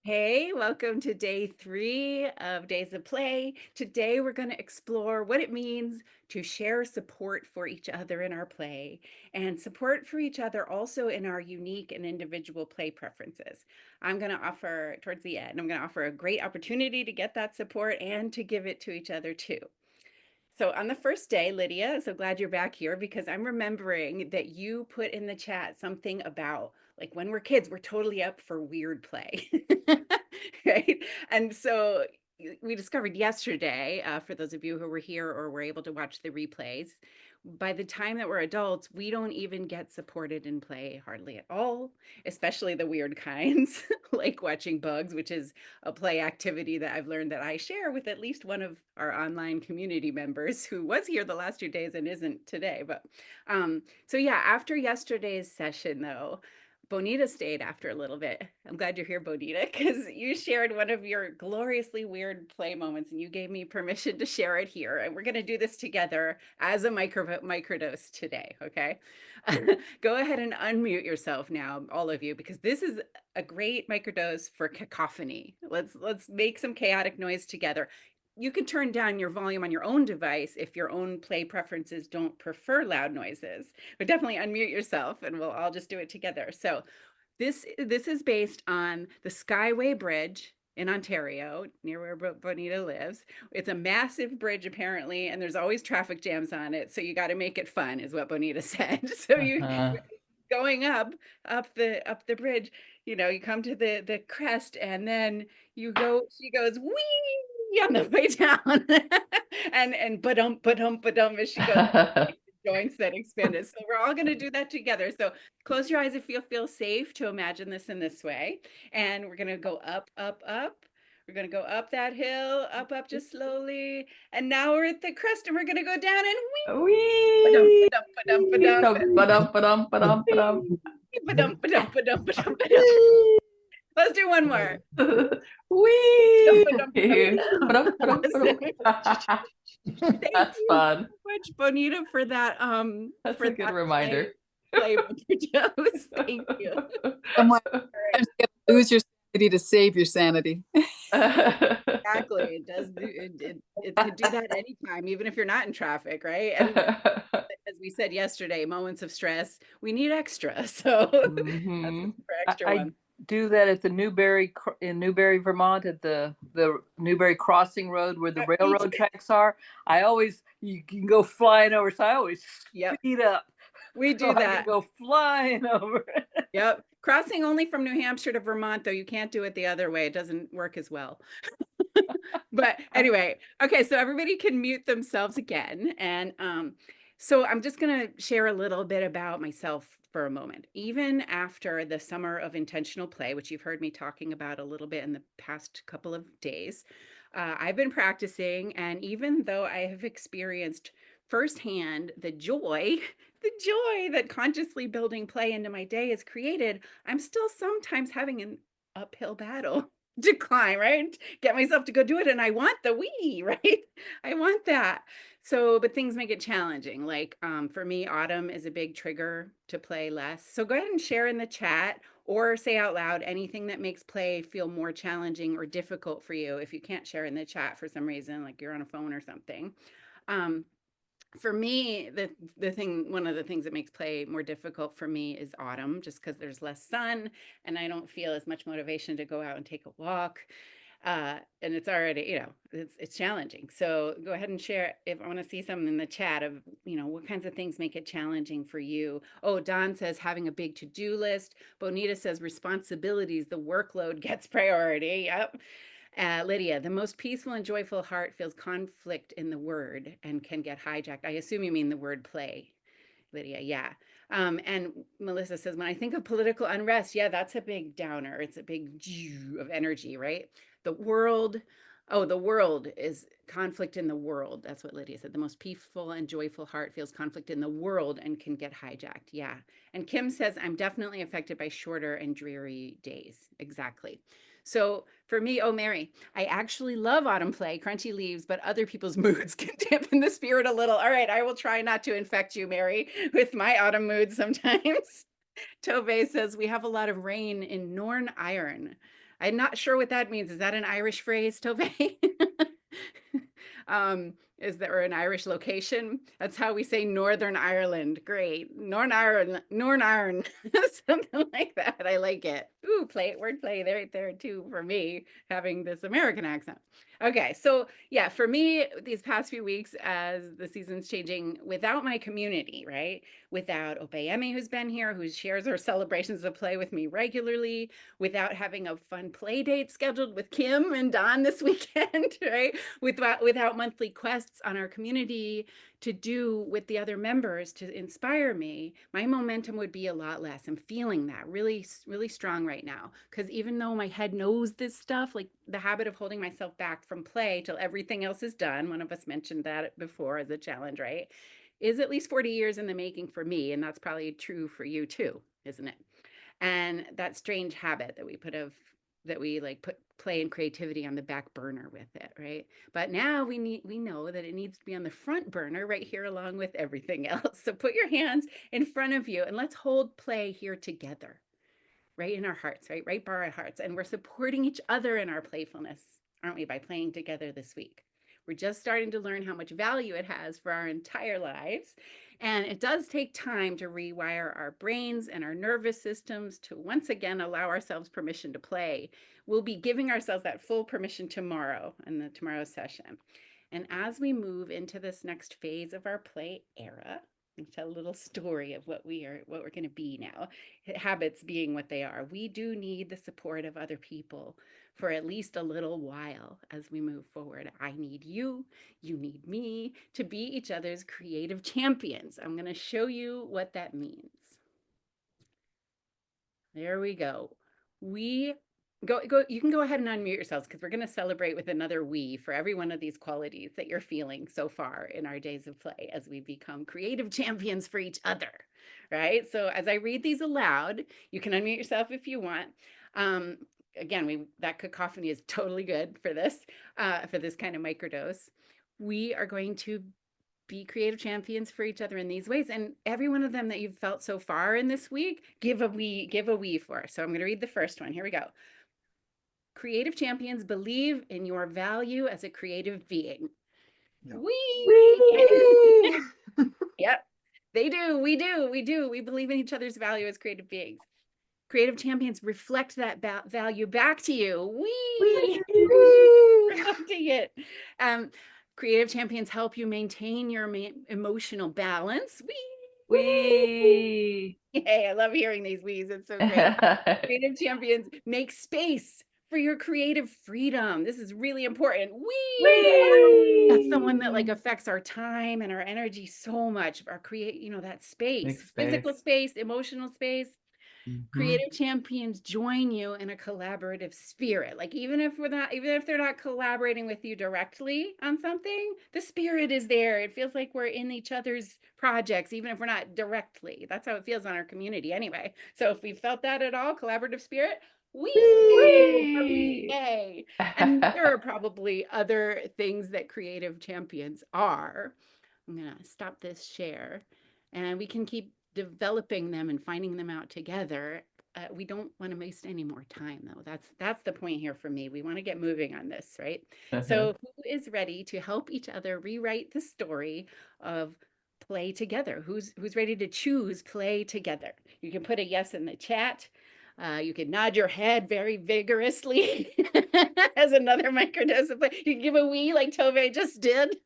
Hey, welcome to day 3 of Days of Play. Today we're going to explore what it means to share support for each other in our play and support for each other also in our unique and individual play preferences. I'm going to offer, towards the end, I'm going to offer a great opportunity to get that support and to give it to each other too. So on the first day, Lydia, so glad you're back here because I'm remembering that you put in the chat something about like when we're kids, we're totally up for weird play, right? And so we discovered yesterday, for those of you who were here or were able to watch the replays, by the time that we're adults, we don't even get supported in play hardly at all, especially the weird kinds, like watching bugs, which is a play activity that I've learned that I share with at least one of our online community members who was here the last 2 days and isn't today. But so yeah, after yesterday's session though, Bonita stayed after a little bit. I'm glad you're here, Bonita, because you shared one of your gloriously weird play moments and you gave me permission to share it here. And we're going to do this together as a microdose today, okay? Go ahead and unmute yourself now, all of you, because this is a great microdose for cacophony. Let's make some chaotic noise together. You can turn down your volume on your own device if your own play preferences don't prefer loud noises, but definitely unmute yourself and we'll all just do it together. So this is based on the Skyway Bridge in Ontario, near where Bonita lives. It's a massive bridge apparently, and there's always traffic jams on it. So you got to make it fun, is what Bonita said. So you Uh-huh. going up the bridge, you come to the crest, and then she goes wee on the way down, and ba-dum as she goes joints that expanded. So we're all going to do that together. So close your eyes if you feel safe to imagine this in this way. And we're going to go up, up, up. We're going to go up that hill, up, just slowly. And now we're at the crest and we're going to go down and wee, ba-dum, Wee! ba-dum, ba-dum, ba-dum, Ba-dum, ba-dum, ba-dum, ba-dum. wee, ba-dum, ba-dum, ba-dum, ba-dum, ba-dum. Let's do one more. Ba-dum, Wee! ba-dum, ba-dum, Ba-dum, ba-dum, ba-dum. ba-dum. Thank That's you fun. so much, Bonita, for that That's a good play reminder. microdose. Thank you. Sometimes All right. you gotta lose your sanity to save your sanity. Exactly. It does do it could do that anytime, even if you're not in traffic, right? And as we said yesterday, moments of stress, we need extra. So that's a hmm super I, extra I one. do that at the in Newberry, Vermont, at the Newberry Crossing Road where the Me too. railroad tracks are. You can go flying over, so I always Yep. speed up We so do I can that. go flying over. Yep. Crossing only from New Hampshire to Vermont, though you can't do it the other way. It doesn't work as well. But anyway, okay, so everybody can mute themselves again. And so I'm just going to share a little bit about myself for a moment. Even after the summer of intentional play, which you've heard me talking about a little bit in the past couple of days, I've been practicing. And even though I have experienced firsthand the joy that consciously building play into my day has created, I'm still sometimes having an uphill battle to climb, right? Get myself to go do it. And I want the Wii, right? I want that. So, but things make it challenging. Like for me, autumn is a big trigger to play less. So go ahead and share in the chat or say out loud anything that makes play feel more challenging or difficult for you if you can't share in the chat for some reason, like you're on a phone or something. Um, for me, one of the things that makes play more difficult for me is autumn, just because there's less sun and I don't feel as much motivation to go out and take a walk. And it's already, it's challenging. So go ahead and share if I want to see something in the chat of, what kinds of things make it challenging for you. Oh, Don says having a big to-do list. Bonita says responsibilities, the workload gets priority. Yep. Lydia, the most peaceful and joyful heart feels conflict in the word and can get hijacked. I assume you mean the word play, Lydia. Yeah. And Melissa says, when I think of political unrest, yeah, that's a big downer. It's a big of energy, right? The world, the world is conflict in the world. That's what Lydia said. The most peaceful and joyful heart feels conflict in the world and can get hijacked. Yeah. And Kim says, I'm definitely affected by shorter and dreary days. Exactly. So for me, oh, Mary, I actually love autumn play, crunchy leaves, but other people's moods can dampen the spirit a little. All right, I will try not to infect you, Mary, with my autumn mood sometimes. Tove says we have a lot of rain in Norn Iron. I'm not sure what that means. Is that an Irish phrase, Tove? Is there an Irish location? That's how we say Northern Ireland. Great. Norn Ireland, Norn Iron, something like that. I like it. Ooh, wordplay there, right there too for me, having this American accent. Okay, so yeah, for me, these past few weeks, as the season's changing, without my community, right? Without Opeyemi, who's been here, who shares our celebrations of play with me regularly, without having a fun play date scheduled with Kim and Don this weekend, right? Without monthly quests on our community to do with the other members to inspire me, my momentum would be a lot less. I'm feeling that really, really strong right now. Because even though my head knows this stuff, like the habit of holding myself back from play till everything else is done, one of us mentioned that before as a challenge, right? Is at least 40 years in the making for me. And that's probably true for you too, isn't it? And that strange habit that we like put play and creativity on the back burner with it, right? But now we know that it needs to be on the front burner right here along with everything else. So put your hands in front of you and let's hold play here together, right in our hearts, right by our hearts. And we're supporting each other in our playfulness, aren't we, by playing together this week? We're just starting to learn how much value it has for our entire lives. And it does take time to rewire our brains and our nervous systems to once again allow ourselves permission to play. We'll be giving ourselves that full permission tomorrow in the tomorrow session. And as we move into this next phase of our play era, and tell a little story of what we're going to be now, habits being what they are, we do need the support of other people for at least a little while as we move forward. I need you, you need me to be each other's creative champions. I'm going to show you what that means. There we go. We go you can go ahead and unmute yourselves because we're going to celebrate with another we for every one of these qualities that you're feeling so far in our days of play as we become creative champions for each other, right? So as I read these aloud, you can unmute yourself if you want. Again, that cacophony is totally good for this kind of microdose. We are going to be creative champions for each other in these ways. And every one of them that you've felt so far in this week, give a we for. So I'm going to read the first one. Here we go. Creative champions believe in your value as a creative being. Yeah. We Yep. They do. We do. We believe in each other's value as creative beings. Creative champions reflect that value back to you. Reflecting it. Creative champions help you maintain your emotional balance. We. Yay, I love hearing these wees. It's so great. Creative champions make space for your creative freedom. This is really important. That's the one that like affects our time and our energy so much. Our that space, physical space, emotional space. Creative champions join you in a collaborative spirit. Like even if they're not collaborating with you directly on something, the spirit is there. It feels like we're in each other's projects, even if we're not directly. That's how it feels on our community anyway. So if we felt that at all, collaborative spirit, yay. And there are probably other things that creative champions are. I'm gonna stop this share and we can keep developing them and finding them out together. We don't want to waste any more time though. That's the point here for me. We want to get moving on this, right? So who is ready to help each other rewrite the story of play together? Who's ready to choose play together? You can put a yes in the chat. You can nod your head very vigorously as another microdose of play. You can give a wee like Tove just did.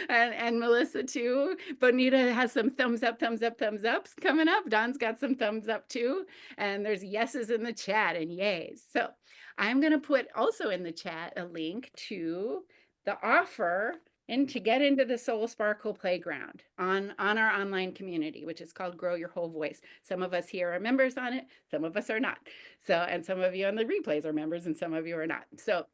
and Melissa too. Bonita has some thumbs ups coming up. Don's got some thumbs up too. And there's yeses in the chat and yays. So I'm going to put also in the chat a link to the offer and to get into the SoulSparkle Playground on our online community, which is called Grow Your Whole Voice. Some of us here are members on it, some of us are not. So, and some of you on the replays are members and some of you are not. So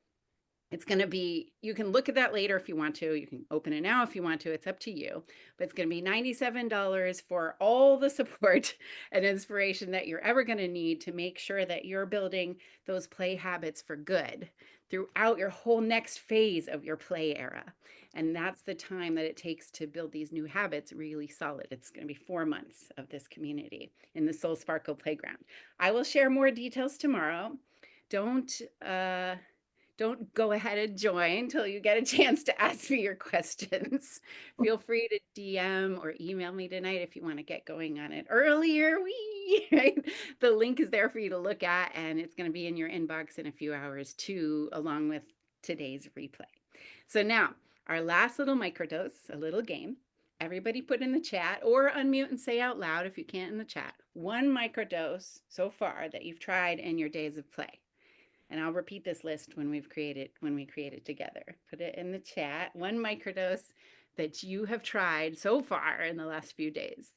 It's going to be, you can look at that later if you want to. You can open it now if you want to. It's up to you. But it's going to be $97 for all the support and inspiration that you're ever going to need to make sure that you're building those play habits for good throughout your whole next phase of your play era. And that's the time that it takes to build these new habits really solid. It's going to be 4 months of this community in the SoulSparkle Playground. I will share more details tomorrow. Don't go ahead and join till you get a chance to ask me your questions. Feel free to DM or email me tonight if you want to get going on it earlier. Right? The link is there for you to look at, and it's going to be in your inbox in a few hours too, along with today's replay. So now, our last little microdose, a little game. Everybody put in the chat or unmute and say out loud if you can't in the chat, 1 microdose so far that you've tried in your days of play. And I'll repeat this list when we create it together. Put it in the chat. 1 microdose that you have tried so far in the last few days.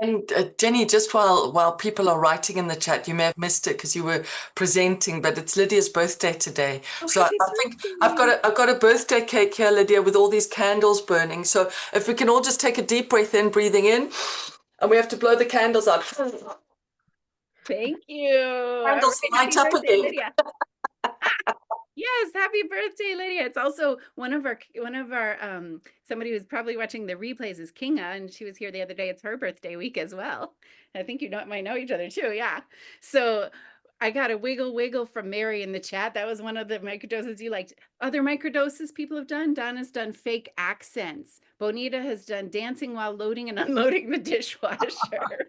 And Jenny, just while people are writing in the chat, you may have missed it because you were presenting, but it's Lydia's birthday today. Oh, so I think I've got a birthday cake here, Lydia, with all these candles burning. So if we can all just take a deep breath in, breathing in, and we have to blow the candles out. Thank you. Candles light up Birthday, again. Lydia. Yes, happy birthday, Lydia. It's also one of our somebody who's probably watching the replays is Kinga, and she was here the other day. It's her birthday week as well. I think you might know each other too. Yeah. So I got a wiggle from Mary in the chat. That was one of the microdoses you liked. Other microdoses people have done. Donna's done fake accents. Bonita has done dancing while loading and unloading the dishwasher.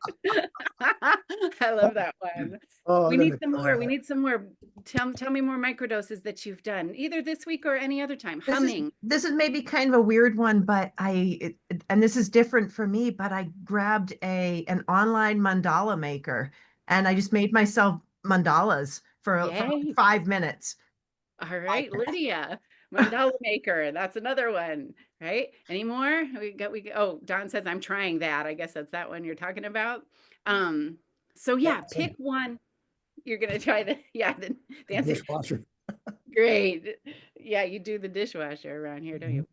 I love that one. Oh, We I'm need gonna some try more. that. We need some more. Tell me more microdoses that you've done, either this week or any other time. Humming. This is maybe kind of a weird one, but and this is different for me, but I grabbed an online mandala maker and I just made myself mandalas for Yay. 5 minutes. All right, Lydia, mandala maker. That's another one, right? Any more? Oh, Don says I'm trying that. I guess that's that one you're talking about. So yeah, pick one. You're gonna try the the dancing. Dishwasher. Great. Yeah, you do the dishwasher around here, don't you?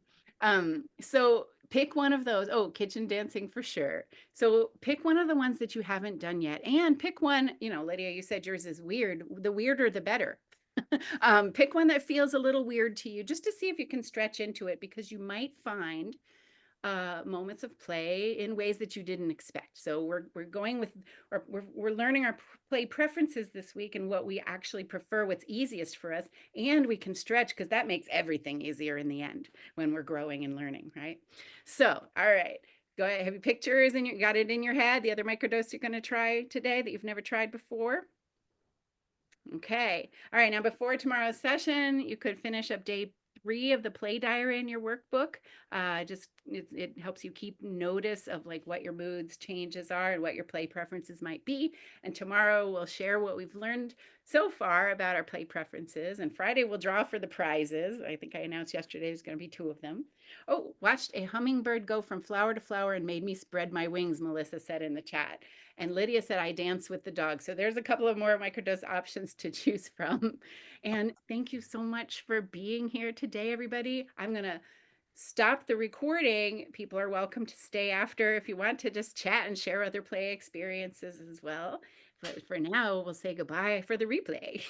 So pick one of those. Oh, kitchen dancing for sure. So pick one of the ones that you haven't done yet, and pick one, Lydia, you said yours is weird. The weirder, the better. Pick one that feels a little weird to you, just to see if you can stretch into it, because you might find moments of play in ways that you didn't expect. So we're going with, we're learning our play preferences this week and what we actually prefer, what's easiest for us, and we can stretch because that makes everything easier in the end when we're growing and learning, right? So, all right, go ahead. Have you pictures and you got it in your head? The other microdose you're going to try today that you've never tried before? Okay. All right. Now, before tomorrow's session, you could finish up day 3 of the play diary in your workbook. It helps you keep notice of like what your moods changes are and what your play preferences might be. And tomorrow we'll share what we've learned so far about our play preferences. And Friday we'll draw for the prizes. I think I announced yesterday there's going to be 2 of them. Oh, watched a hummingbird go from flower to flower and made me spread my wings, Melissa said in the chat. And Lydia said, I dance with the dog. So there's a couple of more microdose options to choose from. And thank you so much for being here today, everybody. I'm going to stop the recording. People are welcome to stay after if you want to just chat and share other play experiences as well. But for now, we'll say goodbye for the replay.